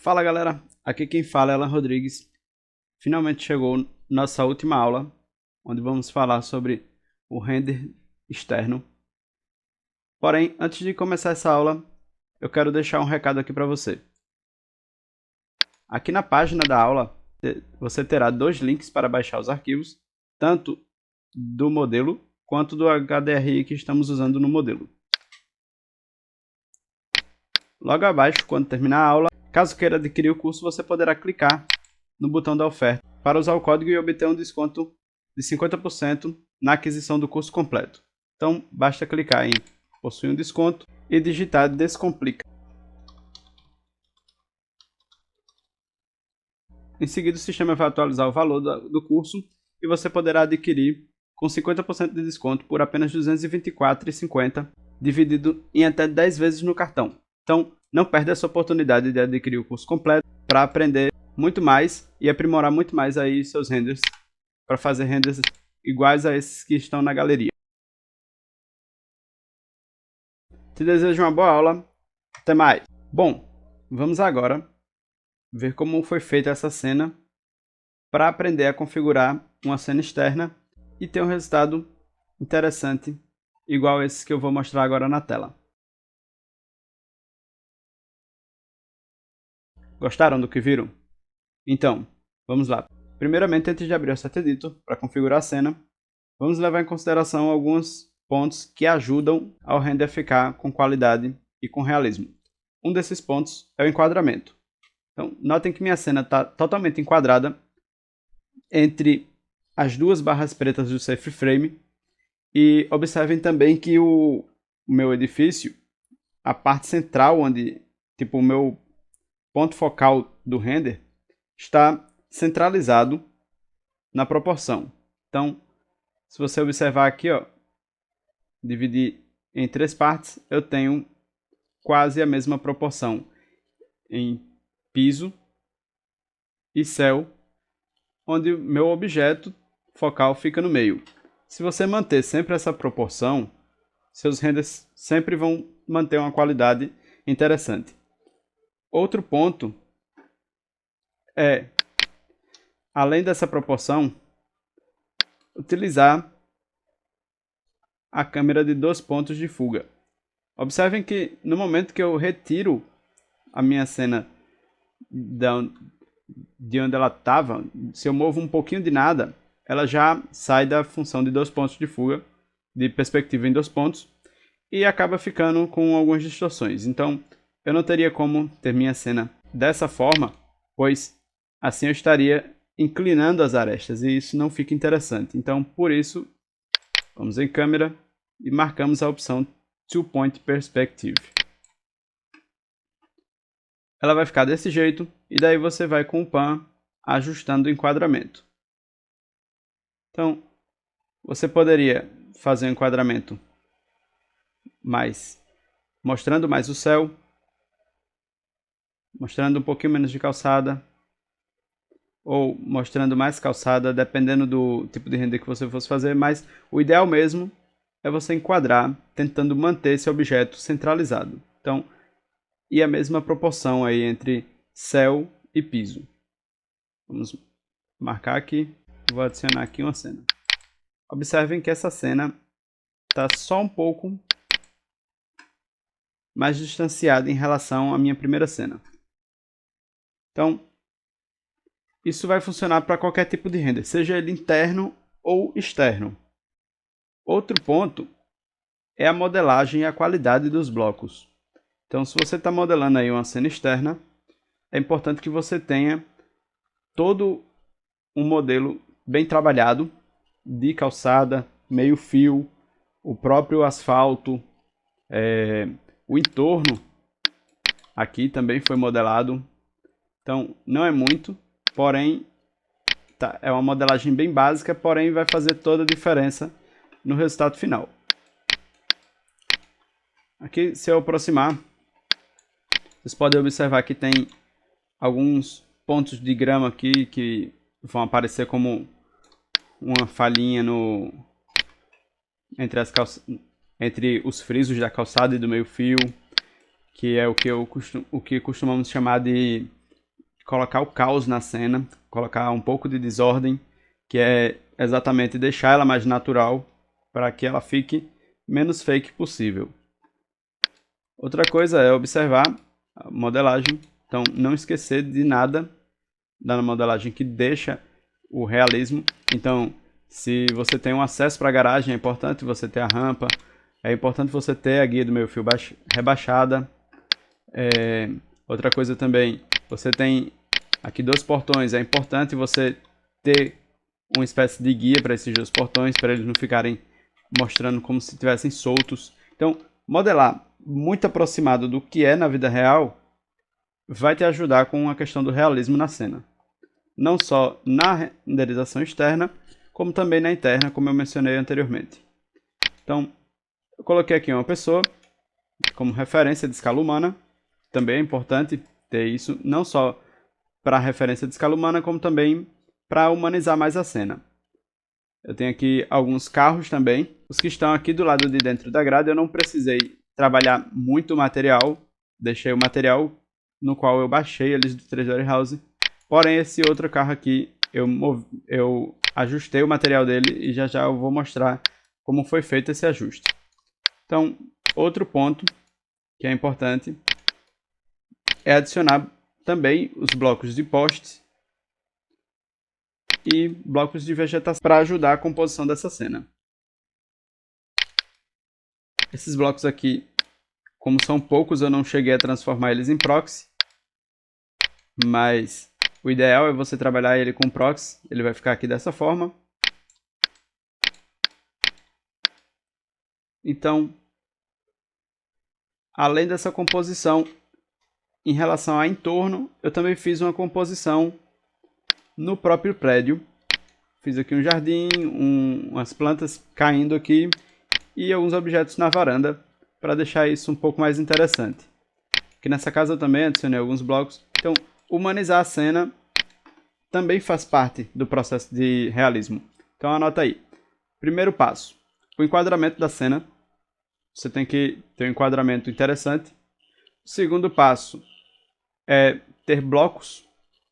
Fala galera, aqui quem fala é Alan Rodrigues. Finalmente chegou nossa última aula, onde vamos falar sobre o render externo. Porém, antes de começar essa aula, eu quero deixar um recado aqui para você. Aqui na página da aula, você terá dois links para baixar os arquivos, tanto do modelo quanto do HDRI que estamos usando no modelo. Logo abaixo, quando terminar a aula, caso queira adquirir o curso, você poderá clicar no botão da oferta para usar o código e obter um desconto de 50% na aquisição do curso completo. Então, basta clicar em possui um desconto e digitar Descomplica. Em seguida, o sistema vai atualizar o valor do curso e você poderá adquirir com 50% de desconto por apenas R$ 224,50, dividido em até 10 vezes no cartão. Então, não perde essa oportunidade de adquirir o curso completo para aprender muito mais e aprimorar muito mais aí seus renders, para fazer renders iguais a esses que estão na galeria. Te desejo uma boa aula. Até mais. Bom, vamos agora ver como foi feita essa cena para aprender a configurar uma cena externa e ter um resultado interessante igual esse que eu vou mostrar agora na tela. Gostaram do que viram? Então, vamos lá. Primeiramente, antes de abrir o Set Editor para configurar a cena, vamos levar em consideração alguns pontos que ajudam ao render ficar com qualidade e com realismo. Um desses pontos é o enquadramento. Então, notem que minha cena está totalmente enquadrada entre as duas barras pretas do Safe Frame e observem também que o meu edifício, a parte central onde, o meu ponto focal do render, está centralizado na proporção. Então, se você observar aqui, ó, dividir em 3 partes, eu tenho quase a mesma proporção em piso e céu, onde o meu objeto focal fica no meio. Se você manter sempre essa proporção, seus renders sempre vão manter uma qualidade interessante. Outro ponto é, além dessa proporção, utilizar a câmera de 2 pontos de fuga. Observem que no momento que eu retiro a minha cena de onde ela estava, se eu movo um pouquinho de nada, ela já sai da função de 2 pontos de fuga, de perspectiva em 2 pontos, e acaba ficando com algumas distorções. Então, eu não teria como ter minha cena dessa forma, pois assim eu estaria inclinando as arestas, e isso não fica interessante. Então, por isso, vamos em câmera e marcamos a opção Two Point Perspective. Ela vai ficar desse jeito, e daí você vai com o pan ajustando o enquadramento. Então, você poderia fazer um enquadramento mostrando mais o céu, mostrando um pouquinho menos de calçada, ou mostrando mais calçada, dependendo do tipo de render que você fosse fazer, mas o ideal mesmo é você enquadrar, tentando manter esse objeto centralizado. Então, e a mesma proporção aí entre céu e piso. Vamos marcar aqui, vou adicionar aqui uma cena. Observem que essa cena está só um pouco mais distanciada em relação à minha primeira cena. Então, isso vai funcionar para qualquer tipo de render, seja ele interno ou externo. Outro ponto é a modelagem e a qualidade dos blocos. Então, se você está modelando aí uma cena externa, é importante que você tenha todo um modelo bem trabalhado de calçada, meio fio, o próprio asfalto, o entorno aqui também foi modelado. Então, não é muito, porém, é uma modelagem bem básica, porém vai fazer toda a diferença no resultado final. Aqui, se eu aproximar, vocês podem observar que tem alguns pontos de grama aqui que vão aparecer como uma falhinha entre os frisos da calçada e do meio fio, que é o que costumamos chamar de colocar o caos na cena, colocar um pouco de desordem, que é exatamente deixar ela mais natural para que ela fique menos fake possível. Outra coisa é observar a modelagem, então não esquecer de nada da modelagem que deixa o realismo. Então, se você tem um acesso para a garagem, é importante você ter a rampa, é importante você ter a guia do meio-fio rebaixada. Outra coisa também, você tem aqui 2 portões, é importante você ter uma espécie de guia para esses 2 portões, para eles não ficarem mostrando como se estivessem soltos. Então, modelar muito aproximado do que é na vida real vai te ajudar com a questão do realismo na cena. Não só na renderização externa, como também na interna, como eu mencionei anteriormente. Então, eu coloquei aqui uma pessoa como referência de escala humana. Também é importante ter isso, não só para referência de escala humana, como também para humanizar mais a cena. Eu tenho aqui alguns carros também. Os que estão aqui do lado de dentro da grade, eu não precisei trabalhar muito material. Deixei o material no qual eu baixei eles do 3D Warehouse. Porém, esse outro carro aqui, eu ajustei o material dele e já eu vou mostrar como foi feito esse ajuste. Então, outro ponto que é importante é adicionar também os blocos de postes e blocos de vegetação para ajudar a composição dessa cena. Esses blocos aqui, como são poucos, eu não cheguei a transformar eles em proxy, mas o ideal é você trabalhar ele com proxy. Ele vai ficar aqui dessa forma. Então, além dessa composição, em relação a entorno, eu também fiz uma composição no próprio prédio. Fiz aqui um jardim, umas plantas caindo aqui e alguns objetos na varanda para deixar isso um pouco mais interessante. Aqui nessa casa eu também adicionei alguns blocos. Então, humanizar a cena também faz parte do processo de realismo. Então, anota aí. Primeiro passo, o enquadramento da cena. Você tem que ter um enquadramento interessante. O segundo passo é ter blocos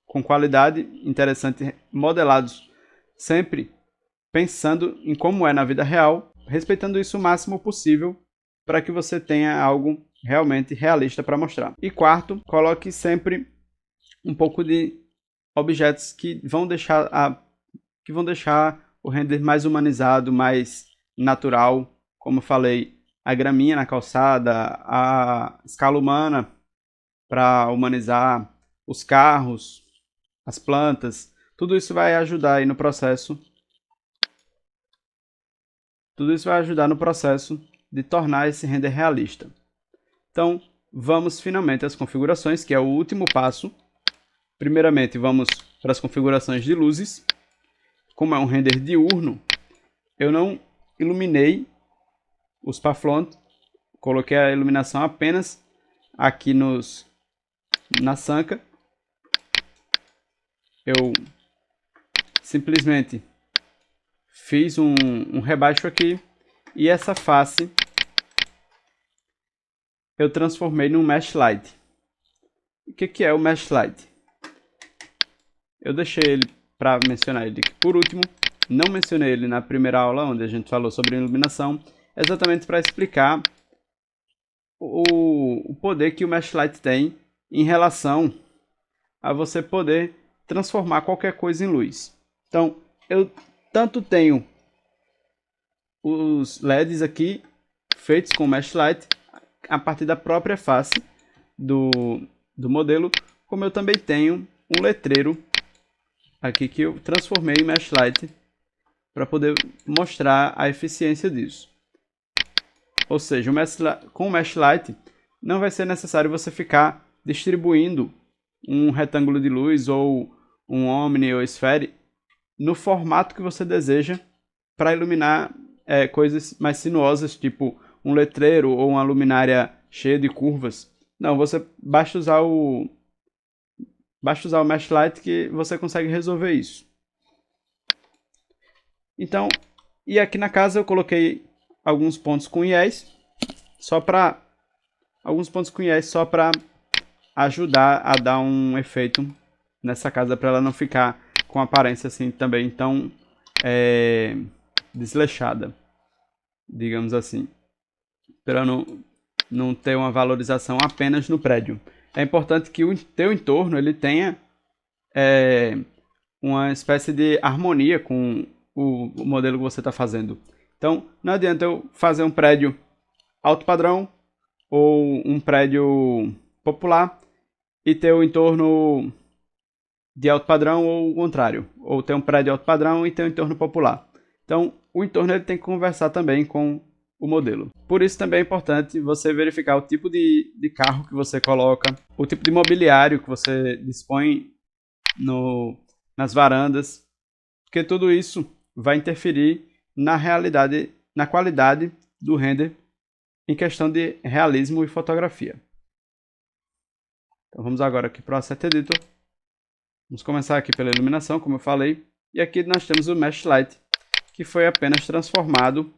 com qualidade interessante, modelados sempre pensando em como é na vida real, respeitando isso o máximo possível para que você tenha algo realmente realista para mostrar. E quarto, coloque sempre um pouco de objetos que vão deixar o render mais humanizado, mais natural. Como eu falei, a graminha na calçada, a escala humana para humanizar os carros, as plantas. Tudo isso vai ajudar aí no processo. Tudo isso vai ajudar no processo de tornar esse render realista. Então, vamos finalmente às configurações, que é o último passo. Primeiramente, vamos para as configurações de luzes. Como é um render diurno, eu não iluminei os Paflont. Coloquei a iluminação apenas aqui na sanca. Eu simplesmente fiz um rebaixo aqui e essa face eu transformei num Mesh Light. O que é o Mesh Light? Eu deixei ele para mencionar ele aqui por último. Não mencionei ele na primeira aula, onde a gente falou sobre iluminação, exatamente para explicar o poder que o Mesh Light tem em relação a você poder transformar qualquer coisa em luz. Então, eu tanto tenho os LEDs aqui feitos com Mesh Light a partir da própria face do modelo, como eu também tenho um letreiro aqui que eu transformei em Mesh Light para poder mostrar a eficiência disso. Ou seja, com o Mesh Light não vai ser necessário você ficar distribuindo um retângulo de luz ou um Omni ou Sphere no formato que você deseja para iluminar coisas mais sinuosas, tipo um letreiro ou uma luminária cheia de curvas. Não, basta usar o Mesh Light que você consegue resolver isso. Então, e aqui na casa eu coloquei alguns pontos com IEs, só para ajudar a dar um efeito nessa casa para ela não ficar com aparência assim também tão desleixada, digamos assim, para não ter uma valorização apenas no prédio. É importante que o teu entorno ele tenha uma espécie de harmonia com o modelo que você está fazendo. Então, não adianta eu fazer um prédio alto padrão ou um prédio popular e ter o entorno de alto padrão ou o contrário, ou ter um prédio alto padrão e ter um entorno popular. Então, o entorno ele tem que conversar também com o modelo. Por isso também é importante você verificar o tipo de carro que você coloca, o tipo de mobiliário que você dispõe nas varandas, porque tudo isso vai interferir na realidade, na qualidade do render em questão de realismo e fotografia. Então vamos agora aqui para o Asset Editor. Vamos começar aqui pela iluminação, como eu falei. E aqui nós temos o Mesh Light, que foi apenas transformado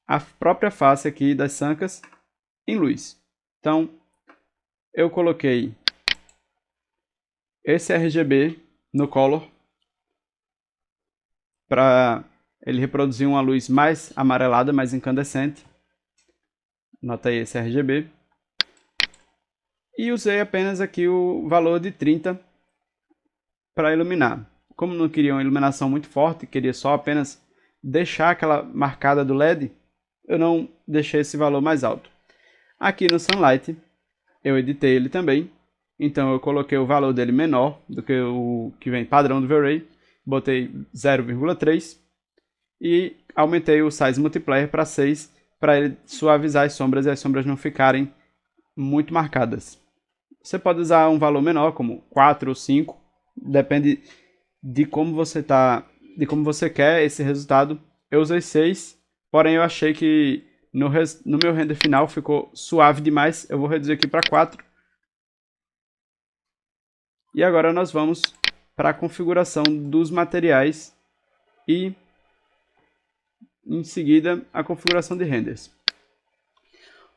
a própria face aqui das sancas em luz. Então, eu coloquei esse RGB no Color para ele reproduzir uma luz mais amarelada, mais incandescente. Nota aí esse RGB. E usei apenas aqui o valor de 30 para iluminar. Como não queria uma iluminação muito forte, queria só apenas deixar aquela marcada do LED, eu não deixei esse valor mais alto. Aqui no Sunlight, eu editei ele também, então eu coloquei o valor dele menor do que o que vem padrão do V-Ray, botei 0,3 e aumentei o Size Multiplier para 6 para ele suavizar as sombras e as sombras não ficarem muito marcadas. Você pode usar um valor menor, como 4 ou 5, depende de como você quer esse resultado. Eu usei 6, porém eu achei que no meu render final ficou suave demais. Eu vou reduzir aqui para 4. E agora nós vamos para a configuração dos materiais e em seguida a configuração de renders.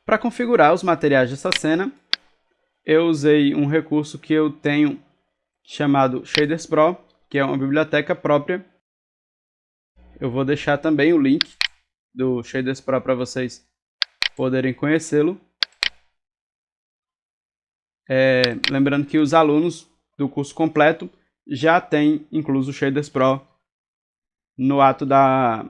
Para configurar os materiais dessa cena, eu usei um recurso que eu tenho chamado Shaders Pro, que é uma biblioteca própria. Eu vou deixar também o link do Shaders Pro para vocês poderem conhecê-lo. Lembrando que os alunos do curso completo já têm incluso o Shaders Pro no ato da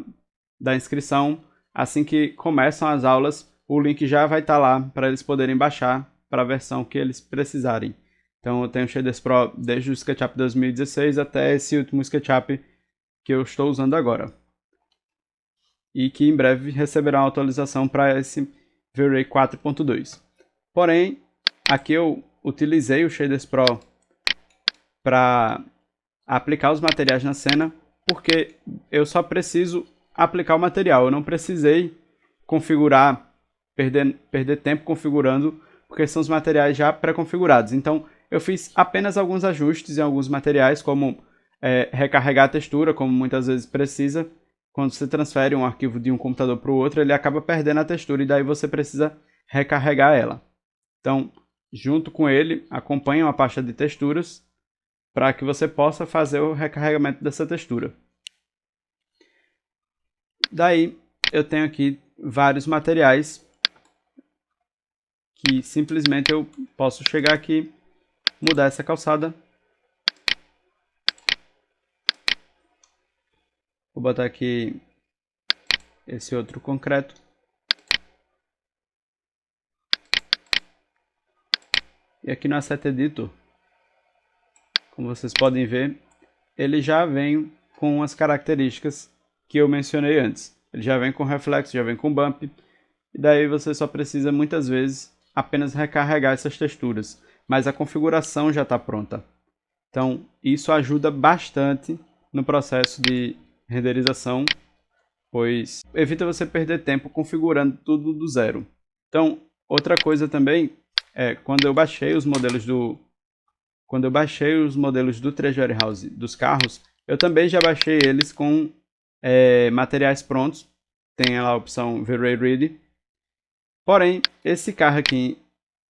inscrição. Assim que começam as aulas, o link já vai estar lá para eles poderem baixar para a versão que eles precisarem. Então eu tenho o Shaders Pro desde o SketchUp 2016 até esse último SketchUp que eu estou usando agora. E que em breve receberá uma atualização para esse V-Ray 4.2. Porém, aqui eu utilizei o Shaders Pro para aplicar os materiais na cena, porque eu só preciso aplicar o material. Eu não precisei configurar, perder tempo configurando, porque são os materiais já pré-configurados. Então, eu fiz apenas alguns ajustes em alguns materiais, como recarregar a textura, como muitas vezes precisa. Quando você transfere um arquivo de um computador para o outro, ele acaba perdendo a textura e daí você precisa recarregar ela. Então, junto com ele, acompanhe uma pasta de texturas para que você possa fazer o recarregamento dessa textura. Daí, eu tenho aqui vários materiais que simplesmente eu posso chegar aqui, mudar essa calçada. Vou botar aqui esse outro concreto. E aqui no Asset Editor, como vocês podem ver, ele já vem com as características que eu mencionei antes. Ele já vem com reflexo, já vem com bump. E daí você só precisa muitas vezes apenas recarregar essas texturas. Mas a configuração já está pronta. Então isso ajuda bastante no processo de renderização, pois evita você perder tempo configurando tudo do zero. Então, outra coisa também é quando eu baixei os modelos do Treasury House dos carros, eu também já baixei eles com materiais prontos. Tem lá a opção V-Ray Ready. Porém, esse carro aqui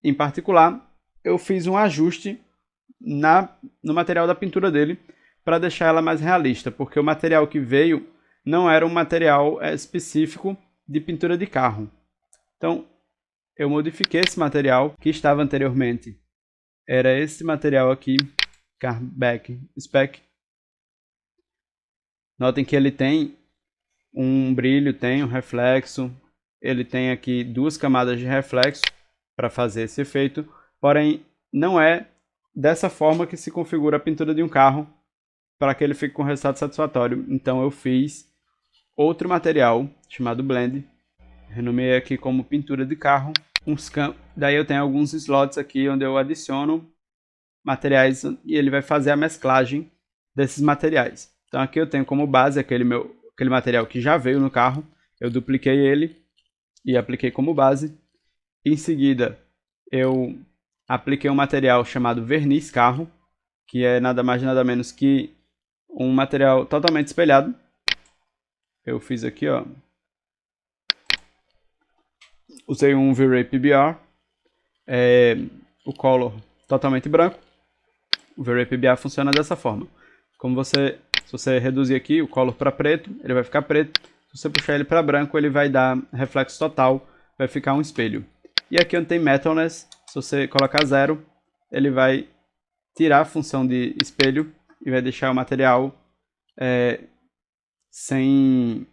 em particular, eu fiz um ajuste no material da pintura dele para deixar ela mais realista, porque o material que veio não era um material específico de pintura de carro. Então, eu modifiquei esse material que estava anteriormente. Era esse material aqui, Carback Spec. Notem que ele tem um brilho, tem um reflexo. Ele tem aqui 2 camadas de reflexo para fazer esse efeito. Porém, não é dessa forma que se configura a pintura de um carro para que ele fique com resultado satisfatório. Então eu fiz outro material chamado Blend. Renomeei aqui como pintura de carro. Daí eu tenho alguns slots aqui onde eu adiciono materiais e ele vai fazer a mesclagem desses materiais. Então aqui eu tenho como base aquele material que já veio no carro. Eu dupliquei ele e apliquei como base. Em seguida eu apliquei um material chamado verniz carro, que é nada mais nada menos que um material totalmente espelhado. Eu fiz aqui, ó. Usei um V-Ray PBR, o color totalmente branco. O V-Ray PBR funciona dessa forma. Se você reduzir aqui o color para preto, ele vai ficar preto. Se você puxar ele para branco, ele vai dar reflexo total, vai ficar um espelho. E aqui onde tem Metalness, se você colocar 0, ele vai tirar a função de espelho e vai deixar o material sem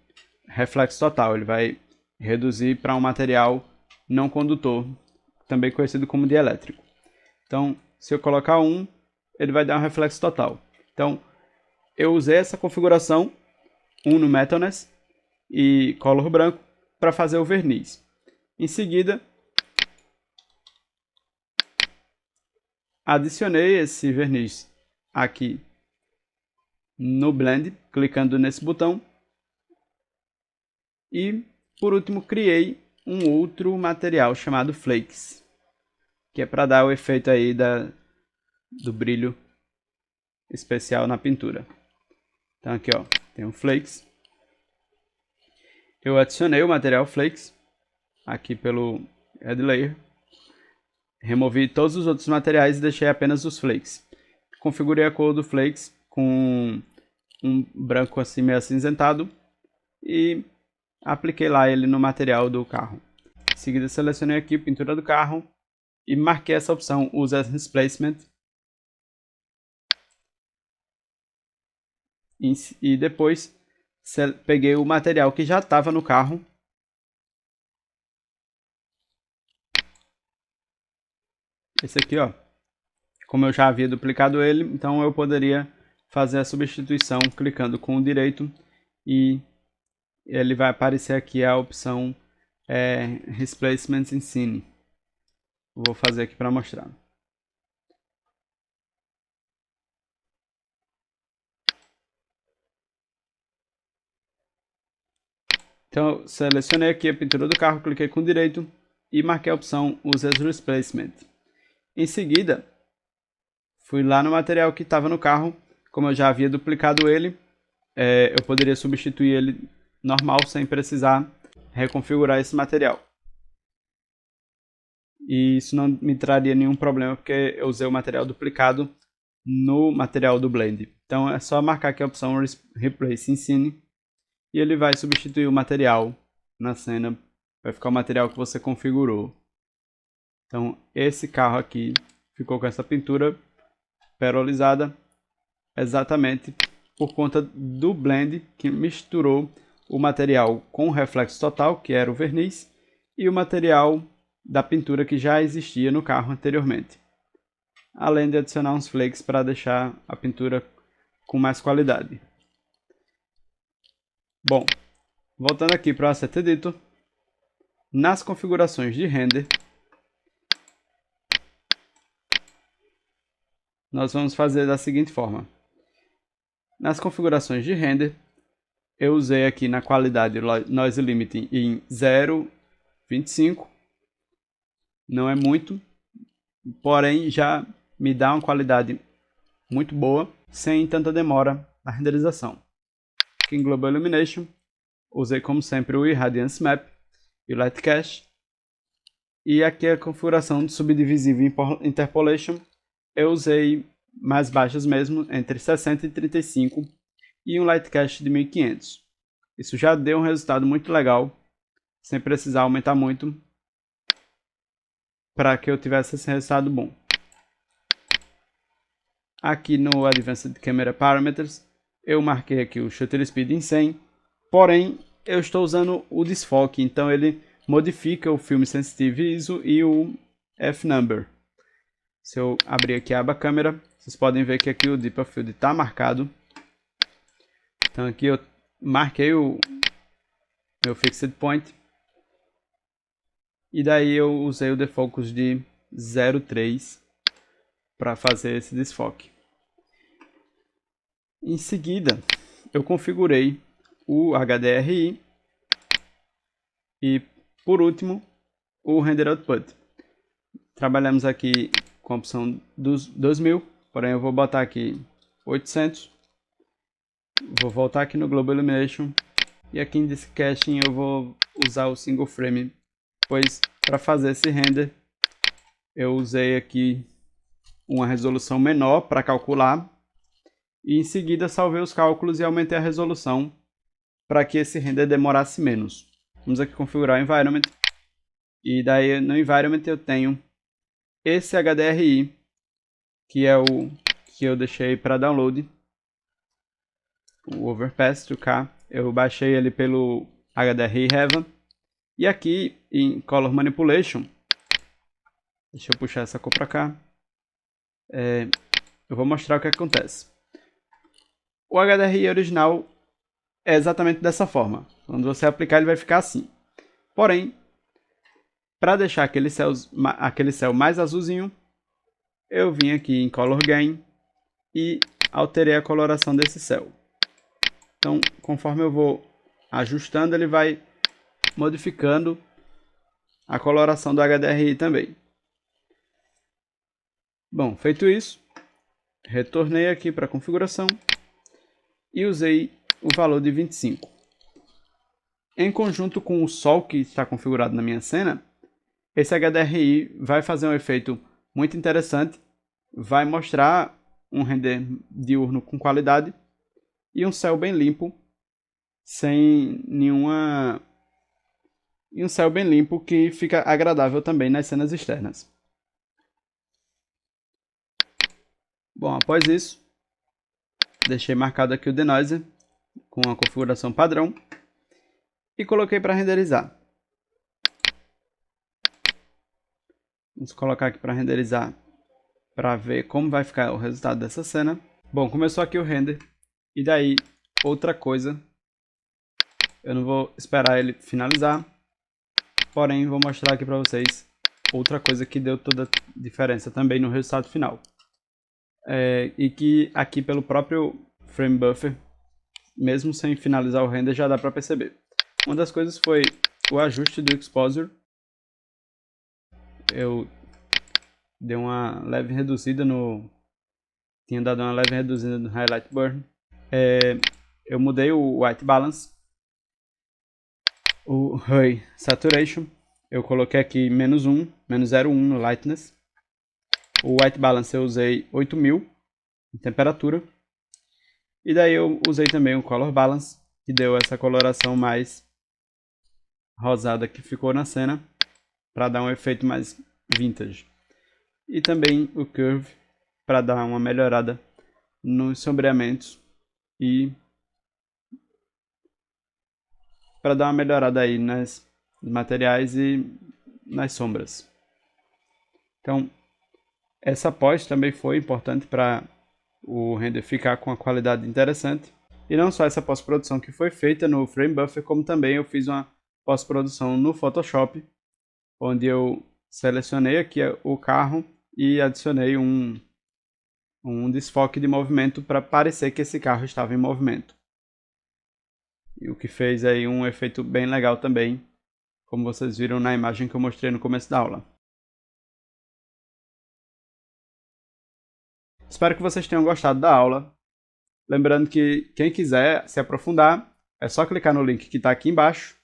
reflexo total. Ele vai reduzir para um material não condutor, também conhecido como dielétrico. Então, se eu colocar 1, ele vai dar um reflexo total. Então, eu usei essa configuração, 1 no Metalness e color branco, para fazer o verniz. Em seguida, adicionei esse verniz aqui no Blend, clicando nesse botão. E, por último, criei um outro material chamado Flakes, que é para dar o efeito aí do brilho especial na pintura. Então aqui, ó, tem o Flakes. Eu adicionei o material Flakes aqui pelo Add Layer. Removi todos os outros materiais e deixei apenas os Flakes. Configurei a cor do Flakes com um branco assim meio acinzentado e apliquei lá ele no material do carro. Em seguida selecionei aqui pintura do carro e marquei essa opção Use as Replacement. E depois peguei o material que já estava no carro. Esse aqui, ó. Como eu já havia duplicado ele, então eu poderia fazer a substituição clicando com o direito e ele vai aparecer aqui a opção Replacement in Scene. Vou fazer aqui para mostrar. Então eu selecionei aqui a pintura do carro, cliquei com o direito e marquei a opção Use as Replacement. Em seguida, fui lá no material que estava no carro. Como eu já havia duplicado ele, eu poderia substituir ele normal sem precisar reconfigurar esse material. E isso não me traria nenhum problema porque eu usei o material duplicado no material do Blend. Então é só marcar aqui a opção Replace in Scene e ele vai substituir o material na cena. Vai ficar o material que você configurou. Então esse carro aqui ficou com essa pintura perolizada exatamente por conta do Blend que misturou o material com o reflexo total, que era o verniz, e o material da pintura que já existia no carro anteriormente. Além de adicionar uns flakes para deixar a pintura com mais qualidade. Bom, voltando aqui para o Asset Editor, nas configurações de render, nós vamos fazer da seguinte forma. Nas configurações de render, eu usei aqui na qualidade Noise Limiting em 0,25. Não é muito, porém já me dá uma qualidade muito boa, sem tanta demora na renderização. Aqui em Global Illumination, usei como sempre o Irradiance Map e o Light Cache. E aqui a configuração de Subdivisive Interpolation, eu usei mais baixas mesmo, entre 60 e 35, e um light cache de 1500. Isso já deu um resultado muito legal, sem precisar aumentar muito, para que eu tivesse esse resultado bom. Aqui no Advanced Camera Parameters, eu marquei aqui o Shutter Speed em 100, porém eu estou usando o desfoque, então ele modifica o Film Sensitive ISO e o F-Number. Se eu abrir aqui a aba câmera, vocês podem ver que aqui o Deep of Field está marcado. Então aqui eu marquei o meu Fixed Point. E daí eu usei o defocus de 0,3 para fazer esse desfoque. Em seguida, eu configurei o HDRI e, por último, o Render Output. Trabalhamos aqui com a opção dos 2000, porém eu vou botar aqui 800. Vou voltar aqui no Global Illumination e aqui em Disk Caching eu vou usar o Single Frame, pois para fazer esse render eu usei aqui uma resolução menor para calcular e em seguida salvei os cálculos e aumentei a resolução para que esse render demorasse menos. Vamos aqui configurar o Environment e daí no Environment eu tenho esse HDRI que é o que eu deixei para download, o Overpass 2K. Eu baixei ele pelo HDRI Heaven e aqui em Color Manipulation, deixa eu puxar essa cor para cá, eu vou mostrar o que acontece. O HDRI original é exatamente dessa forma. Quando você aplicar ele vai ficar assim. Porém, para deixar aquele céu mais azulzinho, eu vim aqui em Color Gain e alterei a coloração desse céu. Então, conforme eu vou ajustando, ele vai modificando a coloração do HDRI também. Bom, feito isso, retornei aqui para a configuração e usei o valor de 25. Em conjunto com o sol que está configurado na minha cena, esse HDRI vai fazer um efeito muito interessante, vai mostrar um render diurno com qualidade e um céu bem limpo, sem nenhuma... e um céu bem limpo que fica agradável também nas cenas externas. Bom, após isso, deixei marcado aqui o denoiser com a configuração padrão e coloquei para renderizar. Vamos colocar aqui para renderizar para ver como vai ficar o resultado dessa cena. Bom, começou aqui o render e daí outra coisa, eu não vou esperar ele finalizar, porém vou mostrar aqui para vocês outra coisa que deu toda a diferença também no resultado final. E que aqui pelo próprio Frame Buffer, mesmo sem finalizar o render, já dá para perceber. Uma das coisas foi o ajuste do Exposure. Eu dei uma leve reduzida no... tinha dado uma leve reduzida no Highlight Burn. Eu mudei o White Balance. O Hue Saturation, eu coloquei aqui -1, -0,1 no Lightness. O White Balance eu usei 8000 em temperatura. E daí eu usei também o Color Balance, que deu essa coloração mais rosada que ficou na cena, para dar um efeito mais vintage. E também o Curve, para dar uma melhorada nos sombreamentos e para dar uma melhorada aí nos materiais e nas sombras. Então, essa pós também foi importante para o render ficar com uma qualidade interessante. E não só essa pós-produção que foi feita no Frame Buffer, como também eu fiz uma pós-produção no Photoshop, onde eu selecionei aqui o carro e adicionei um desfoque de movimento para parecer que esse carro estava em movimento. E o que fez aí um efeito bem legal também, como vocês viram na imagem que eu mostrei no começo da aula. Espero que vocês tenham gostado da aula. Lembrando que quem quiser se aprofundar, é só clicar no link que está aqui embaixo.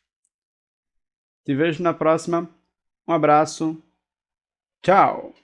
Te vejo na próxima. Um abraço. Tchau!